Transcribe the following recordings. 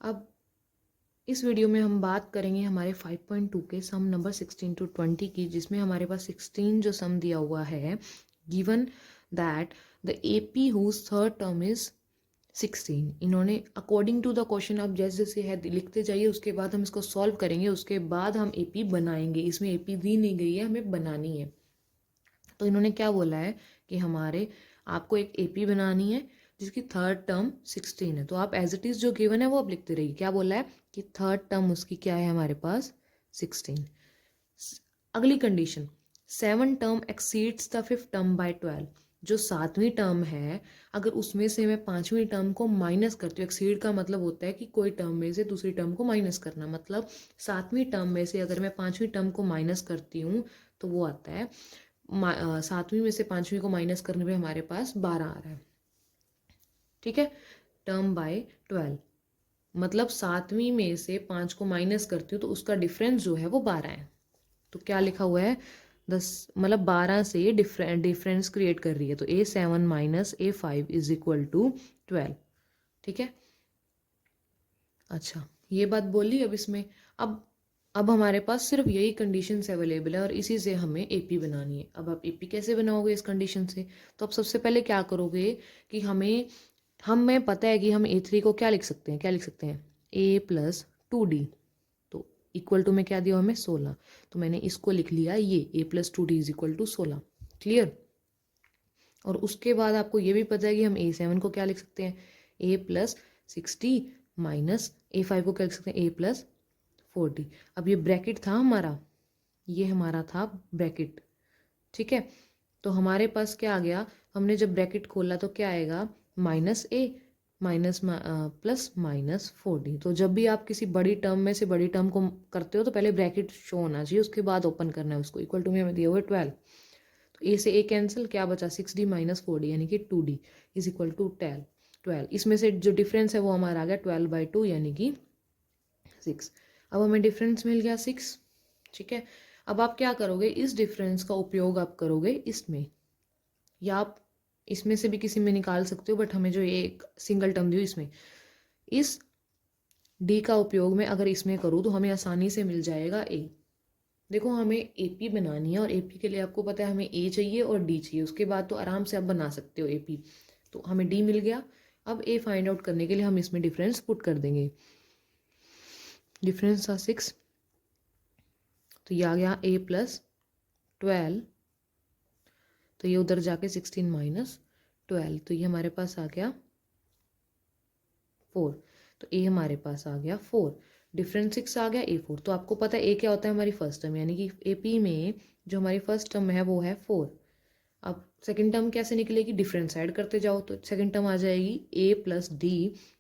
अब इस वीडियो में हम बात करेंगे हमारे 5.2 के सम नंबर 16 to 20 की, जिसमें हमारे पास 16 जो सम दिया हुआ है, given that the AP whose third term is 16। इन्होंने अकॉर्डिंग टू द क्वेश्चन आप जैसे जैसे है लिखते जाइए, उसके बाद हम इसको सॉल्व करेंगे, उसके बाद हम AP बनाएंगे। इसमें AP दी नहीं गई है, हमें बनानी है। तो इन्होंने क्या बोला है कि हमारे आपको एक AP बनानी है जिसकी थर्ड टर्म 16 है। तो आप एज इट इज़ जो गिवन है वो आप लिखते रहिए। क्या बोला है कि थर्ड टर्म उसकी क्या है हमारे पास 16। अगली condition, 7 term exceeds the 5th term by 12। जो 7वीं टर्म है अगर उसमें से मैं 5वीं टर्म को माइनस करती हूँ, एक्सीड का मतलब होता है कि कोई टर्म में से दूसरी टर्म को माइनस करना, मतलब 7वीं टर्म में से अगर मैं 5वीं टर्म को माइनस करती हूँ तो वो आता है 7वीं में से 5वीं को माइनस करने पे हमारे पास 12 आ रहा है। ठीक है, टर्म बाय 12 मतलब 7वीं में से 5 को माइनस करती हूँ तो उसका डिफरेंस जो है वो 12 है। तो क्या लिखा हुआ है 10, मतलब 12 से डिफरेंस क्रिएट कर रही है। तो A7 minus A5 is equal to 12। ठीक है, अच्छा ये बात बोली। अब इसमें अब हमारे पास सिर्फ यही कंडीशंस अवेलेबल है और इसी से हमें AP बनानी है। अब आप AP कैसे बनाओगे इस कंडीशन से? तो आप सबसे पहले क्या करोगे कि हमें पता है कि हम A3 को क्या लिख सकते हैं, A प्लस 2D। तो इक्वल टू में क्या दिया हमें 16, तो मैंने इसको लिख लिया ये A plus 2D is equal to 16। Clear? और उसके बाद आपको ये भी पता है कि हम A7 को क्या लिख सकते हैं, A प्लस 60 माइनस A5 को क्या लिख सकते हैं, A प्लस 40। अब ये ब्रैकेट था हमारा, ये हमारा था ब्रैकेट। ठीक है, तो हमारे पास क्या आ गया, हमने जब ब्रैकेट खोला तो क्या आएगा -A माइनस प्लस -40। तो जब भी आप किसी बड़ी टर्म में से बड़ी टर्म को करते हो तो पहले ब्रैकेट शो होना चाहिए, उसके बाद ओपन करना है उसको। इक्वल टू में हमें दिया हुआ है 12, तो A से A कैंसिल, क्या बचा 6D माइनस 4D यानी कि 2D इज इक्वल टू 12। इसमें से जो डिफरेंस है वो हमारा आ गया 12/2 यानी कि 6। अब हमें डिफरेंस मिल गया 6। ठीक है, अब आप क्या करोगे, इस डिफरेंस का उपयोग आप करोगे इसमें, या आप इसमें से भी किसी में निकाल सकते हो, बट हमें जो ये एक सिंगल टर्म दी इसमें, इस D का उपयोग मैं अगर इसमें करूँ तो हमें आसानी से मिल जाएगा A। देखो हमें AP बनानी है और AP के लिए आपको पता है हमें A चाहिए और D चाहिए, उसके बाद तो आराम से आप बना सकते हो AP। तो हमें D मिल गया। अब A फाइंड आउट करने के लिए हम इसमें डिफरेंस पुट कर देंगे। डिफरेंस था 6, तो ये आ गया A प्लस 12, तो ये उधर जाके 16 माइनस 12, तो ये हमारे पास आ गया 4। तो A हमारे पास आ गया 4, डिफरेंस 6 आ गया, A4। तो आपको पता है A क्या होता है, हमारी फर्स्ट टर्म, यानी कि AP में जो हमारी फर्स्ट टर्म है वो है 4। अब सेकंड टर्म कैसे निकलेगी, डिफरेंस ऐड करते जाओ, तो सेकंड टर्म आ जाएगी A plus D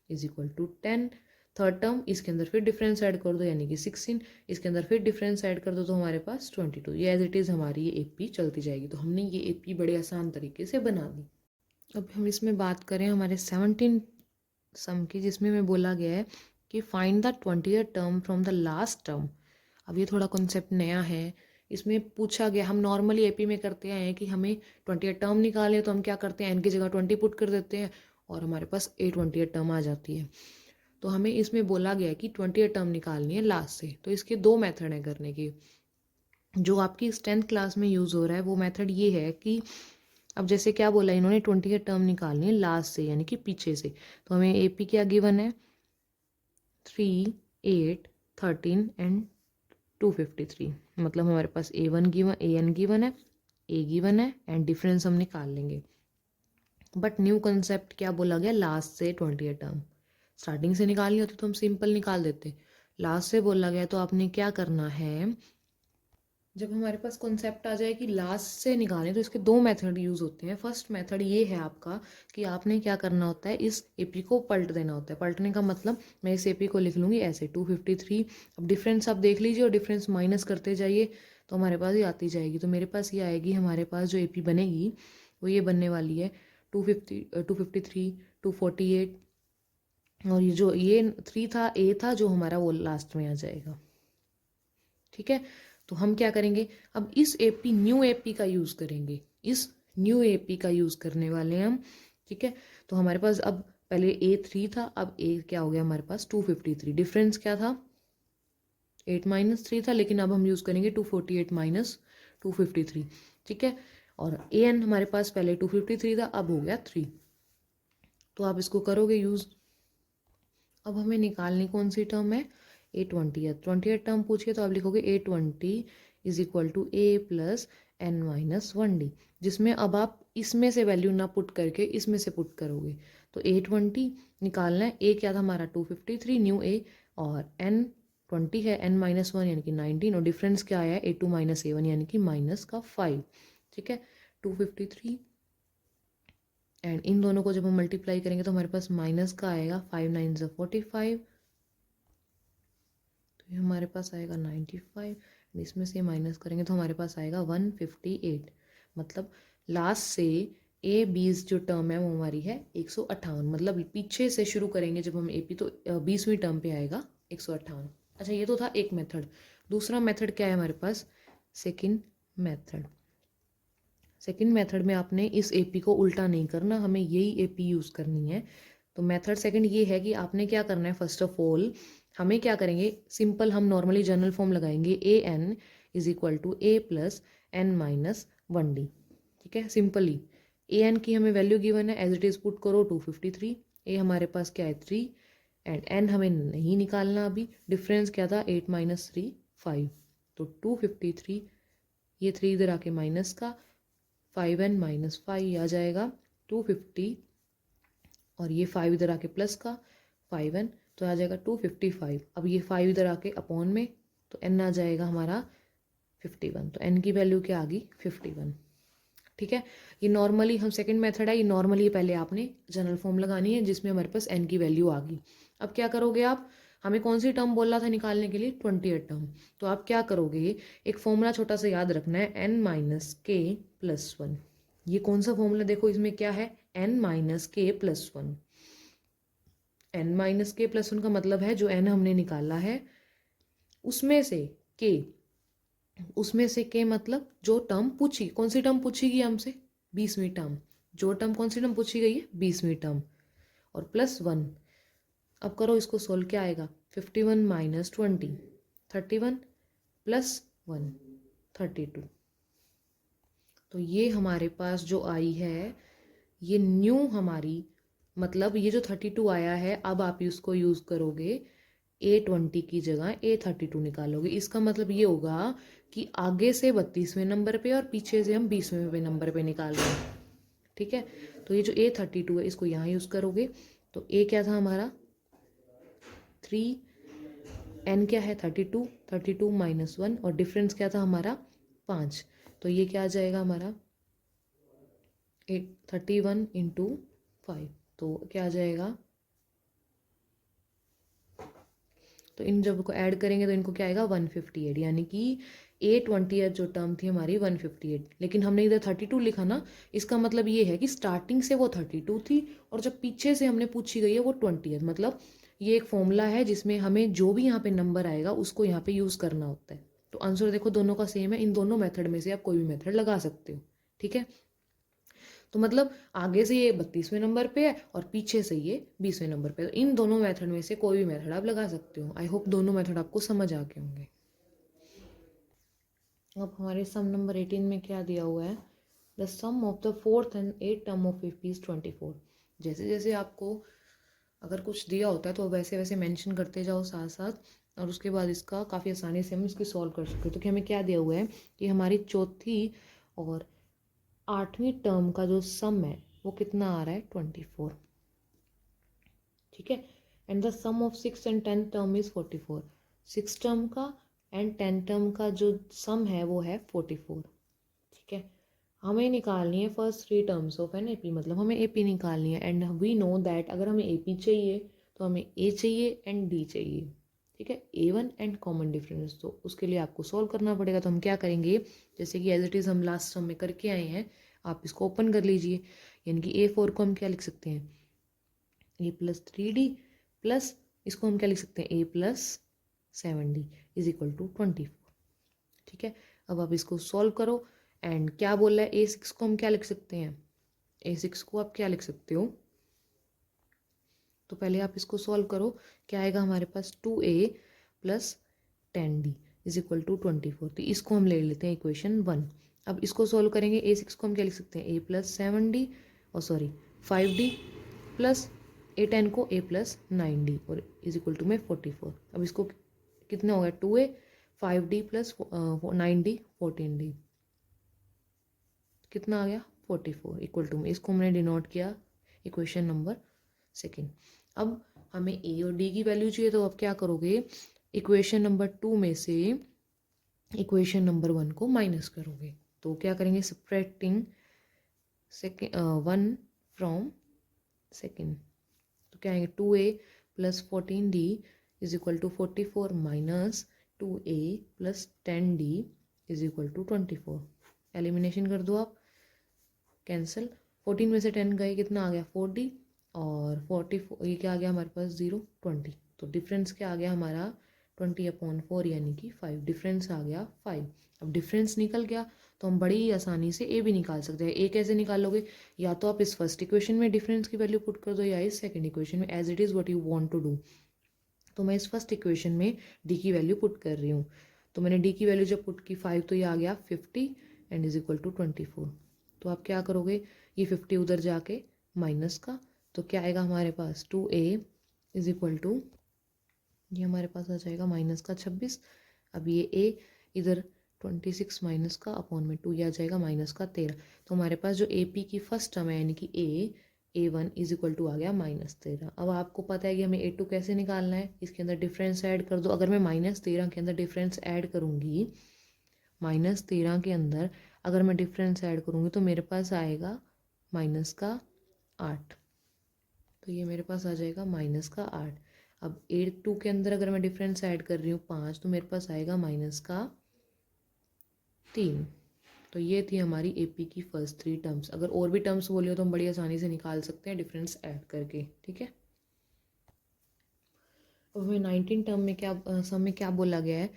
is equal to 10। Third term इसके अंदर फिर डिफरेंस ऐड कर दो यानी कि 16, इसके अंदर फिर डिफरेंस ऐड कर दो तो हमारे पास 22। ये एज इट इज़ हमारी ये AP चलती जाएगी। तो हमने ये AP बड़े आसान तरीके से बना दी। अब हम इसमें बात करें हमारे 17 सम की, जिसमें में बोला गया है कि find the 20th term from the last term. अब ये थोड़ा कॉन्सेप्ट नया है। इसमें पूछा गया, हम नॉर्मली AP में करते हैं कि हमें 20th टर्म निकालें तो हम क्या करते हैं, n की जगह 20 पुट कर देते हैं और हमारे पास A 20th टर्म आ जाती है। तो हमें इसमें बोला गया है कि 20th टर्म निकालनी है लास्ट से। तो इसके दो मेथड हैं करने की। जो आपकी 10th क्लास में यूज़ हो रहा है वो मेथड ये है कि अब जैसे क्या बोला इन्होंने, 20th टर्म निकालनी है लास्ट से यानी कि पीछे से। तो हमें AP क्या गिवन है, 3, 8, 13 एंड 253। मतलब हमारे पास A1 गिवन, AN गिवन है, A गिवन है एंड डिफरेंस हम निकाल लेंगे। बट न्यू कंसेप्ट क्या बोला गया, लास्ट से 20th टर्म। स्टार्टिंग से निकालनी होती तो हम सिंपल निकाल देते, लास्ट से बोला गया तो आपने क्या करना है, जब हमारे पास कॉन्सेप्ट आ जाए कि लास्ट से निकालें तो इसके दो मेथड यूज़ होते हैं। फर्स्ट मेथड ये है आपका कि आपने क्या करना होता है, इस AP को पलट देना होता है। पलटने का मतलब मैं इस AP को लिख लूँगी ऐसे 253। अब डिफरेंस आप देख लीजिए और डिफरेंस माइनस करते जाइए तो हमारे पास ये आती जाएगी। तो मेरे पास ये आएगी, हमारे पास जो AP बनेगी वो ये बनने वाली है 253, 248 और ये 3 था A था जो हमारा वो लास्ट में आ जाएगा। ठीक है, तो हम क्या करेंगे, अब इस AP न्यू AP का यूज़ करेंगे, इस न्यू AP का यूज़ करने वाले हैं हम। ठीक है, तो हमारे पास अब पहले ए 3 था, अब ए क्या हो गया हमारे पास 253। डिफरेंस क्या था 8 माइनस 3 था, लेकिन अब हम यूज़ करेंगे 248 माइनस 253। ठीक है, और ए एन हमारे पास पहले 253 था, अब हो गया 3। तो आप इसको करोगे यूज़। अब हमें निकालनी कौन सी टर्म है A20 टर्म पूछिए तो आप लिखोगे A20 is equal to a plus n minus 1D, जिसमें अब आप इसमें से वैल्यू ना पुट करके इसमें से पुट करोगे। तो A20 निकालना है, ए क्या था हमारा 253 न्यू ए, और एन 20 है, एन माइनस 1 यानी कि 19, और डिफरेंस क्या आया है A2 माइनस A1 यानी कि माइनस का 5। ठीक है, 253 एंड इन दोनों को जब हम मल्टीप्लाई करेंगे तो हमारे पास माइनस का आएगा 5 9 ज़ा 45, तो ये हमारे पास आएगा 95। इसमें से माइनस करेंगे तो हमारे पास आएगा 158। मतलब लास्ट से ए 20 जो टर्म है वो हमारी है 158। मतलब पीछे से शुरू करेंगे जब हम एपी तो 20वीं टर्म पे आएगा 158। अच्छा, ये तो था एक मेथड। दूसरा मेथड क्या है हमारे पास, सेकेंड मेथड। सेकेंड मेथड में आपने इस एपी को उल्टा नहीं करना, हमें यही एपी यूज़ करनी है। तो मेथड सेकंड ये है कि आपने क्या करना है, फर्स्ट ऑफ ऑल हमें क्या करेंगे, सिंपल हम नॉर्मली जनरल फॉर्म लगाएंगे a n is equal to a plus n minus 1D। ठीक है, सिंपली ए एन की हमें वैल्यू गिवन है, एज इट इज़ पुट करो 253। ए हमारे पास क्या है 3 एंड एन हमें नहीं निकालना अभी। डिफरेंस क्या था 8 माइनस 3 5, तो 253, ये 3 इधर आके माइनस का 5n माइनस 5 आ जाएगा 250, और ये 5 इधर आके प्लस का 5n, तो आ जाएगा 255। अब ये 5 इधर आके अपॉन में, तो n आ जाएगा हमारा 51। तो n की वैल्यू क्या आ गई 51। ठीक है, ये नॉर्मली हम सेकंड मेथड है, ये नॉर्मली पहले आपने जनरल फॉर्म लगानी है जिसमें हमारे पास n की वैल्यू आ गई। अब क्या करोगे आप, हमें कौन सी टर्म बोला था निकालने के लिए 28 टर्म। तो आप क्या करोगे, एक फॉर्मूला छोटा सा याद रखना है n माइनस के प्लस 1। ये कौन सा फॉर्मूला, देखो इसमें क्या है n माइनस के प्लस 1। n माइनस के प्लस 1 का मतलब है जो n हमने निकाला है उसमें से k, उसमें से के मतलब जो टर्म पूछी, कौन सी टर्म पूछी गई हमसे 20वीं टर्म। जो टर्म कौन सी टर्म पूछी गई है 20वीं टर्म, और प्लस 1। अब करो इसको सोल्व, क्या आएगा 51 माइनस 20, 31 प्लस 1 32। तो ये हमारे पास जो आई है ये न्यू हमारी, मतलब ये जो 32 आया है, अब आप इसको यूज़ करोगे A20 की जगह A32 निकालोगे। इसका मतलब ये होगा कि आगे से 32वें नंबर पे और पीछे से हम 20वें नंबर पे निकाल रहे हैं। ठीक है, तो ये जो A32 है इसको यहाँ यूज़ करोगे। तो A क्या था हमारा 3, N क्या है 32, 32 माइनस 1, और डिफरेंस क्या था हमारा 5। तो ये क्या आ जाएगा हमारा 31 इंटू 5, तो क्या आ जाएगा, तो इन जब को ऐड करेंगे तो इनको क्या आएगा 158, यानी कि A20 जो टर्म थी हमारी 158। लेकिन हमने इधर 32 लिखा ना, इसका मतलब ये है कि स्टार्टिंग से वो 32 थी और जब पीछे से हमने पूछी गई है वो 20। मतलब ये एक फॉर्मूला है जिसमें हमें जो भी यहाँ पे नंबर आएगा उसको यहाँ पे यूज़ करना होता है। तो आंसर देखो दोनों का सेम है, इन दोनों मेथड में से आप कोई भी मेथड लगा सकते हो। ठीक है, तो मतलब आगे से ये 32वें नंबर पे है और पीछे से ये 20वें नंबर पे है। तो इन दोनों मेथड में से कोई भी मेथड आप लगा सकते हो। आई होप दोनों मेथड आपको समझ आ गए होंगे। अब हमारे सम नंबर 18 में क्या दिया हुआ है, the sum of the fourth and eight term of AP is 24। जैसे जैसे आपको अगर कुछ दिया होता है तो वैसे वैसे मेंशन करते जाओ साथ साथ, और उसके बाद इसका काफ़ी आसानी से हम इसकी सॉल्व कर सकते हो। तो कि हमें क्या दिया हुआ है कि हमारी चौथी और 8वीं टर्म का जो सम है वो कितना आ रहा है 24। ठीक है, and the sum of 6 and 10 term is 44। 6 term का एंड 10 टर्म का जो सम है वो है 44। ठीक है, हमें निकालनी है first 3 terms of an AP, मतलब हमें एपी निकालनी है। एंड वी नो दैट अगर हमें एपी चाहिए तो हमें ए चाहिए एंड डी चाहिए। ठीक है, A1 एंड कॉमन डिफरेंस, तो उसके लिए आपको सॉल्व करना पड़ेगा। तो हम क्या करेंगे, जैसे कि एज इट इज़ हम लास्ट सम में करके आए हैं, आप इसको ओपन कर लीजिए। यानी कि A4 को हम क्या लिख सकते हैं A प्लस 3D प्लस, इसको हम क्या लिख सकते हैं A plus 7D is equal to 24। ठीक है, अब आप इसको सॉल्व करो। एंड क्या बोल रहा है A6 को हम क्या लिख सकते हैं, A6 को आप क्या लिख सकते हो तो पहले आप इसको सॉल्व करो, क्या आएगा हमारे पास 2a plus 10d is equal to 24। तो इसको हम ले लेते हैं इक्वेशन 1। अब इसको सॉल्व करेंगे, a6 को हम क्या लिख सकते हैं, a प्लस 7d और सॉरी 5d प्लस a10 को a प्लस 9d और इज इक्वल टू में 44। अब इसको कितना होगा 2a 5d plus 9d 14d कितना आ गया 44 इक्वल टू में, इसको हमने डिनोट किया इक्वेशन नंबर 2। अब हमें a और d की वैल्यू चाहिए, तो अब क्या करोगे, इक्वेशन नंबर 2 में से इक्वेशन नंबर 1 को माइनस करोगे। तो क्या करेंगे, सब्ट्रैक्टिंग 1 फ्रॉम 2, तो क्या आएंगे 2a plus 14d is equal to 44 minus 2a plus 10d is equal to 24। Elimination कर दो आप, कैंसिल, 14 में से 10 गए, कितना आ गया 4d और 44 ये क्या आ गया हमारे पास 0 20। तो डिफरेंस क्या आ गया हमारा 20/4 यानी कि 5, डिफरेंस आ गया 5। अब डिफरेंस निकल गया तो हम बड़ी ही आसानी से ए भी निकाल सकते हैं। ए कैसे निकालोगे, या तो आप इस फर्स्ट इक्वेशन में डिफरेंस की वैल्यू पुट कर दो या इस सेकंड इक्वेशन में, as it is what you want to do. तो मैं इस फर्स्ट इक्वेशन में डी की वैल्यू पुट कर रही हूँ। तो मैंने डी की वैल्यू जब पुट की 5 तो ये आ गया 50 एंड इज इक्वल टू 24। तो आप क्या करोगे, ये 50 उधर जाके माइनस का, तो क्या आएगा हमारे पास 2a इज इक्वल टू, ये हमारे पास आ जाएगा माइनस का 26। अब ये a इधर 26 माइनस का अपॉन में 2, ये आ जाएगा माइनस का 13। तो हमारे पास जो AP की फर्स्ट टर्म है यानी कि a1 इज इक्वल टू आ गया -13। अब आपको पता है कि हमें a2 कैसे निकालना है, इसके अंदर डिफरेंस ऐड कर दो। अगर मैं -13 के अंदर डिफरेंस ऐड करूँगी, -13 के अंदर अगर मैं डिफरेंस ऐड करूँगी तो मेरे पास आएगा माइनस का 8। तो ये मेरे पास आ जाएगा माइनस का 8। अब 8 2 के अंदर अगर मैं डिफरेंस ऐड कर रही हूँ 5 तो मेरे पास आएगा माइनस का 3। तो ये थी हमारी AP की फर्स्ट 3 टर्म्स। अगर और भी टर्म्स बोली हो तो हम बड़ी आसानी से निकाल सकते हैं डिफरेंस ऐड करके, ठीक है। अब हमें 19 टर्म में क्या सम में क्या बोला गया है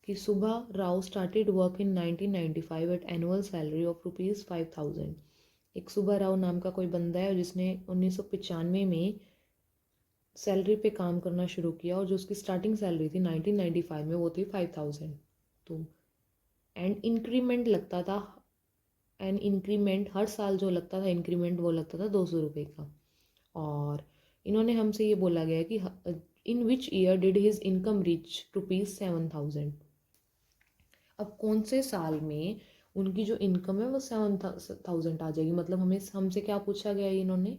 कि Subba Rao started work in 1995 at annual salary of ₹5,000। एक सुबह राव नाम का कोई बंदा है जिसने 1995 में सैलरी पे काम करना शुरू किया और जो उसकी स्टार्टिंग सैलरी थी 1995 में वो थी 5,000। तो एंड इंक्रीमेंट लगता था, एंड इंक्रीमेंट हर साल जो लगता था इंक्रीमेंट वो लगता था 200 रुपये का। और इन्होंने हमसे ये बोला गया है कि in which year did his income reach ₹7,000। अब कौन से साल में उनकी जो इनकम है वो 7,000 आ जाएगी। मतलब हमें हमसे क्या पूछा गया है इन्होंने,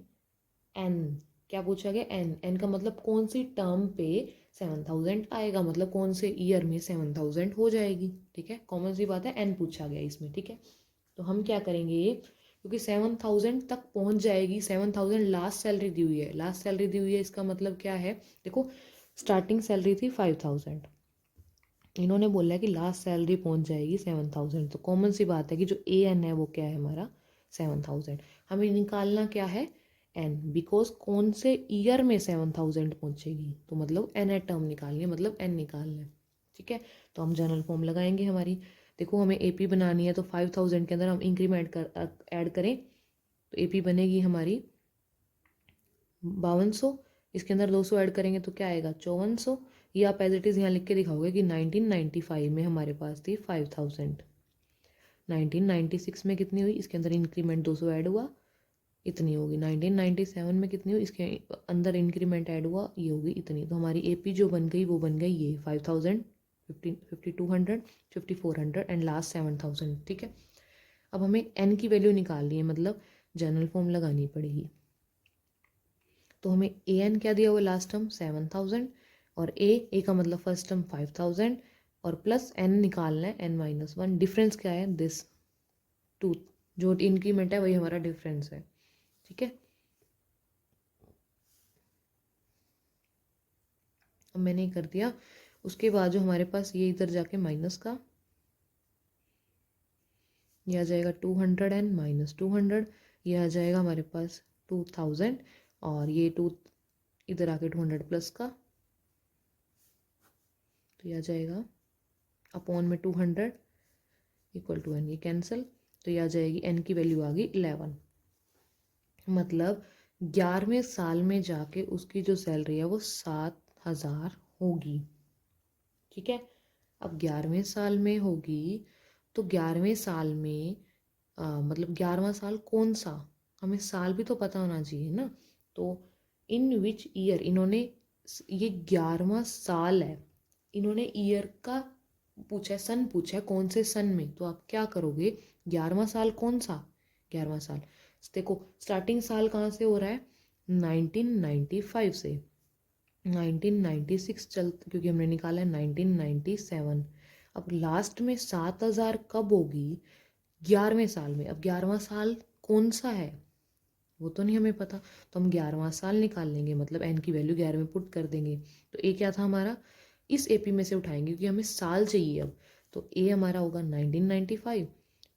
एन, क्या पूछा गया एन, एन का मतलब कौन सी टर्म पे 7,000 आएगा, मतलब कौन से ईयर में 7,000 हो जाएगी, ठीक है। कॉमन सी बात है, एन पूछा गया इसमें, ठीक है। तो हम क्या करेंगे, क्योंकि 7,000 तक पहुंच जाएगी, 7,000 लास्ट सैलरी दी हुई है, लास्ट सैलरी दी हुई है, इसका मतलब क्या है, देखो स्टार्टिंग सैलरी थी 5,000, इन्होंने बोला है कि लास्ट सैलरी पहुंच जाएगी 7,000। तो कॉमन सी बात है कि जो ए एन है वो क्या है हमारा 7,000। हमें निकालना क्या है एन, बिकॉज कौन से ईयर में 7,000 पहुंचेगी, तो मतलब एन ए टर्म निकालनी है, मतलब एन निकालना है, ठीक है। तो हम जनरल फॉर्म लगाएंगे हमारी, देखो हमें AP बनानी है तो 5,000 के अंदर हम इंक्रीमेंट कर ऐड करें तो AP बनेगी हमारी 5200, इसके अंदर 200 ऐड करेंगे तो क्या आएगा 5400। ये आप एज इट इज़ यहाँ लिख के दिखाओगे कि 1995 में हमारे पास थी 5,000, 1996 में कितनी हुई, इसके अंदर इंक्रीमेंट 200 ऐड हुआ, इतनी होगी। 1997 में कितनी हुई, इसके अंदर इंक्रीमेंट ऐड हुआ, ये होगी इतनी। तो हमारी AP जो बन गई वो बन गई ये 5,000, 5,200, 5,400 एंड लास्ट 7,000, ठीक है। अब हमें N की वैल्यू निकालनी है, मतलब जनरल फॉर्म लगानी पड़ेगी। तो हमें AN क्या दिया हुआ लास्ट टर्म 7,000 और A का मतलब फर्स्ट टर्म 5,000 और प्लस N निकालना है N-1। डिफरेंस क्या है दिस 2, जो इंक्रीमेंट है वही हमारा डिफरेंस है, ठीक है। अब मैंने कर दिया, उसके बाद जो हमारे पास ये इधर जाके माइनस का, ये आ जाएगा 200 एंड -200, ये आ जाएगा हमारे पास 2,000 और ये 2 इधर आके 200 प्लस का, तो ये आ जाएगा अपॉन में 200 इक्वल टू N, ये कैंसिल, तो ये आ जाएगी N की वैल्यू आ गई 11। मतलब 11वें साल में जाके उसकी जो सैलरी है वो 7,000 होगी। ठीक है, अब 11वें साल में होगी तो 11वें साल में मतलब 11वां साल कौन सा, हमें साल भी तो पता होना चाहिए ना। तो इन विच ईयर, इन्होंने ये 11वां साल है, इन्होंने ईयर का पूछा है, सन पूछा है, कौन से सन में। तो आप क्या करोगे, 11वां साल कौन सा, 11वां साल देखो स्टार्टिंग साल कहाँ से हो रहा है, 1995 से, 1996 चल, क्योंकि हमने निकाला है 1997। अब लास्ट में 7,000 कब होगी, 11वें साल में। अब 11वां साल कौन सा है वो तो नहीं हमें पता, तो हम 11वां साल निकाल लेंगे, मतलब एन की वैल्यू 11 में पुट कर देंगे। तो ए क्या था हमारा, इस एपी में से उठाएंगे क्योंकि हमें साल चाहिए अब। तो ए हमारा होगा 1995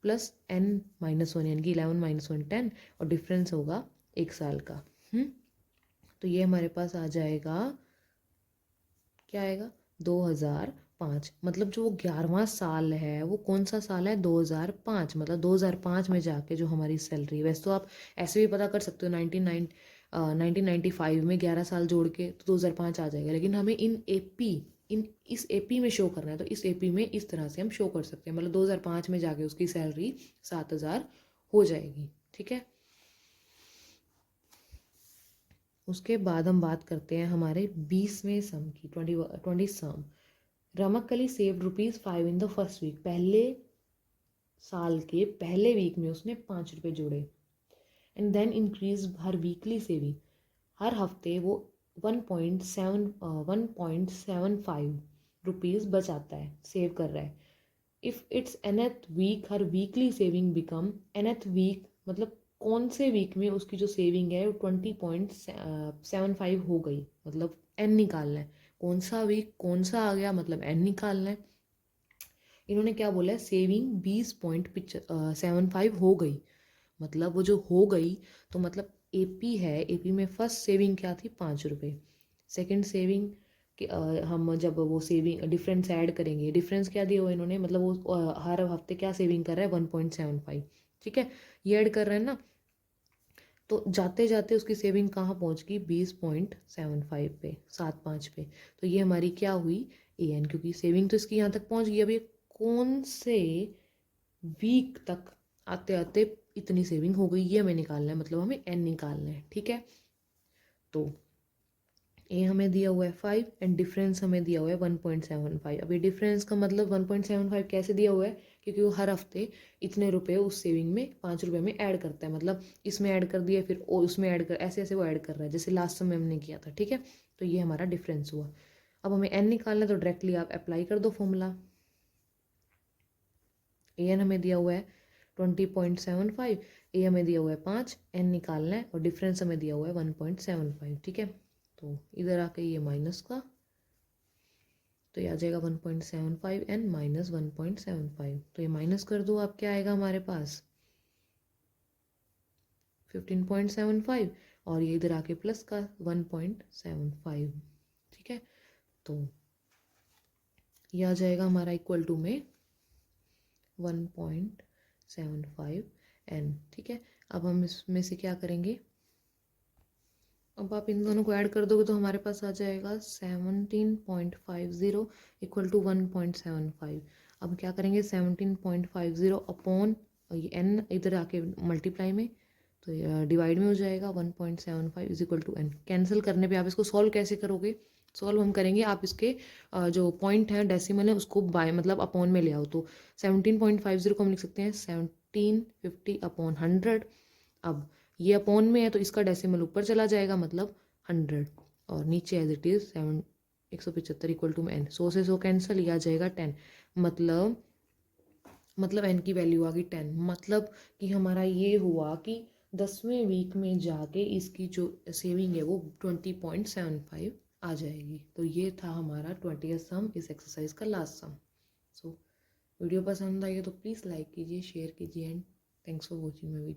प्लस एन -1, यानी कि 11 -1 10, और डिफरेंस होगा 1 साल का। तो ये हमारे पास आ जाएगा, क्या आएगा, 2005। मतलब जो वो 11वां साल है वो कौन सा साल है, 2005। मतलब 2005 में जाके जो हमारी सैलरी, वैसे तो आप ऐसे भी पता कर सकते हो 1995 में 11 साल जोड़ के तो 2005 आ जाएगा, लेकिन हमें इस एपी में शो करना है, तो इस एपी में इस तरह से हम शो कर सकते हैं। मतलब 2005 में जाके उसकी सैलरी 7,000 हो जाएगी। ठीक है, उसके बाद हम बात करते हैं हमारे 20वें सम की, 20 sum. Ramkali saved ₹5 in the first week. पहले साल के पहले वीक में उसने 5 रुपये जोड़े। एंड देन इंक्रीज हर वीकली सेविंग। हर हफ्ते वो 1.75 रुपीज़ बचाता है, सेव कर रहा है। इफ़ इट्स एनथ वीक हर weekly saving become, nth week मतलब कौन से वीक में उसकी जो सेविंग है वो 20.75 हो गई, मतलब एन निकालना है। कौन सा वीक कौन सा आ गया, मतलब एन निकालना है। इन्होंने क्या बोला है, सेविंग 20.75 हो गई, मतलब वो जो हो गई तो मतलब एपी है, एपी में फर्स्ट सेविंग क्या थी, 5 रुपये। सेकंड सेविंग कि हम जब वो सेविंग डिफरेंस ऐड करेंगे, डिफरेंस क्या दिया हुआ इन्होंने, मतलब वो हर हफ्ते क्या सेविंग कर रहा है, 1.75। ठीक है, ये ऐड कर रहे हैं ना, तो जाते जाते उसकी सेविंग कहाँ पहुँच गई, 20.75 पे, 75 पे। तो ये हमारी क्या हुई, ए एन, क्योंकि सेविंग तो इसकी यहाँ तक पहुँच गई। अब ये कौन से वीक तक आते आते इतनी सेविंग हो गई, ये हमें निकालना है, मतलब हमें एन निकालना है। ठीक है, तो ए हमें दिया हुआ है 5 एंड डिफरेंस हमें दिया हुआ है 1.75। अब ये डिफरेंस का मतलब 1.75 कैसे दिया हुआ है, क्योंकि वो हर हफ्ते इतने रुपए उस सेविंग में 5 रुपये में ऐड करता है, मतलब इसमें ऐड कर दिया फिर उसमें ऐड कर, ऐसे ऐसे वो ऐड कर रहा है, जैसे लास्ट समय हमने किया था। ठीक है, तो ये हमारा डिफरेंस हुआ। अब हमें एन निकालना है, तो डायरेक्टली आप अप्लाई कर दो फॉर्मूला। ए एन हमें दिया हुआ है 20.75, ए हमें दिया हुआ है 5, एन निकालना है और डिफरेंस हमें दिया हुआ है 1.75। ठीक है, तो इधर आके ये माइनस का, तो ये आ जाएगा 1.75 एन माइनस 1.75। तो ये माइनस कर दो आप, क्या आएगा हमारे पास 15.75, और ये इधर आके प्लस का 1.75। ठीक है, तो ये आ जाएगा हमारा इक्वल टू में 1.75 एन। ठीक है, अब हम इसमें से क्या करेंगे, अब आप इन दोनों को ऐड कर दोगे तो हमारे पास आ जाएगा 17.50 इक्वल टू 1.75। अब क्या करेंगे, 17.50 अपॉन ये एन इधर आके मल्टीप्लाई में, तो डिवाइड में हो जाएगा 1.75 is equal to n. Cancel करने पे आप इसको सॉल्व कैसे करोगे, सॉल्व हम करेंगे, आप इसके जो पॉइंट है डेसिमल है उसको बाय मतलब अपॉन में ले आओ। तो 17.50 को हम लिख सकते हैं 1750 अपॉन 100। अब ये अपॉन में है तो इसका डेसिमल ऊपर चला जाएगा, मतलब 100, और नीचे as it is 175 equal to n. 100 से 100 कैंसिल, ये आ जाएगा 10। मतलब एन की वैल्यू आ गई 10। मतलब कि हमारा ये हुआ कि 10वें वीक में जाके इसकी जो सेविंग है वो 20.75 आ जाएगी। तो ये था हमारा 20th सम, इस एक्सरसाइज का लास्ट सम। सो वीडियो पसंद आई है तो प्लीज़ लाइक कीजिए, शेयर कीजिए and thanks for watching my video.